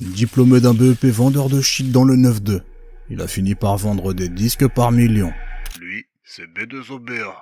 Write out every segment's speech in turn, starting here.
Diplômé d'un BEP vendeur de shit dans le 9-2, il a fini par vendre des disques par millions. Lui, c'est B2OBA.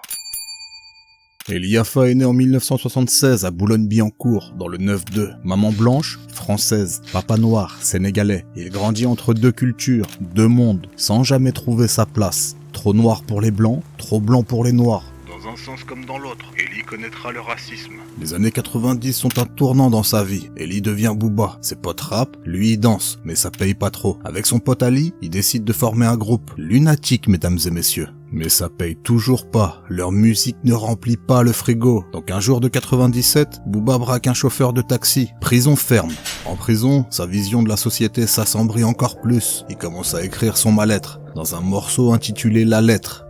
Eliafa est né en 1976 à Boulogne-Billancourt, dans le 9-2. Maman blanche, française, papa noir, sénégalais. Il grandit entre deux cultures, deux mondes, sans jamais trouver sa place. Trop noir pour les blancs, trop blanc pour les noirs. Dans un sens comme dans l'autre, Eli connaîtra le racisme. Les années 90 sont un tournant dans sa vie. Eli devient Booba. Ses potes rap, lui il danse, mais ça paye pas trop. Avec son pote Ali, il décide de former un groupe. Lunatique, mesdames et messieurs. Mais ça paye toujours pas, leur musique ne remplit pas le frigo. Donc un jour de 97, Booba braque un chauffeur de taxi, prison ferme. En prison, sa vision de la société s'assombrit encore plus. Il commence à écrire son mal-être, dans un morceau intitulé La Lettre.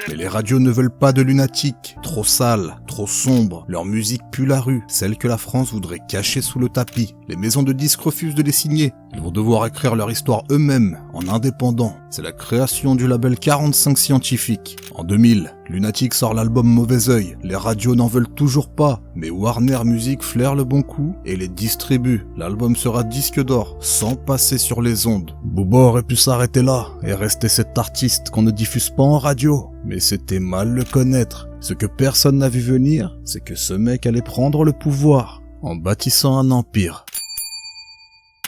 Mais les radios ne veulent pas de Lunatique, trop sale, trop sombre, leur musique pue la rue, celle que la France voudrait cacher sous le tapis. Les maisons de disques refusent de les signer, ils vont devoir écrire leur histoire eux-mêmes, en indépendant. C'est la création du label 45 Scientifique. En 2000, Lunatique sort l'album Mauvais Oeil. Les radios n'en veulent toujours pas, mais Warner Music flaire le bon coup et les distribue. L'album sera disque d'or, sans passer sur les ondes. Booba aurait pu s'arrêter là et rester cet artiste qu'on ne diffuse pas en radio. Mais c'était mal le connaître. Ce que personne n'a vu venir, c'est que ce mec allait prendre le pouvoir, en bâtissant un empire.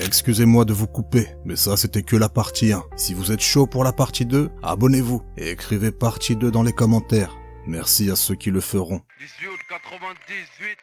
Excusez-moi de vous couper, mais ça c'était que la partie 1. Si vous êtes chaud pour la partie 2, abonnez-vous et écrivez partie 2 dans les commentaires. Merci à ceux qui le feront. 18 98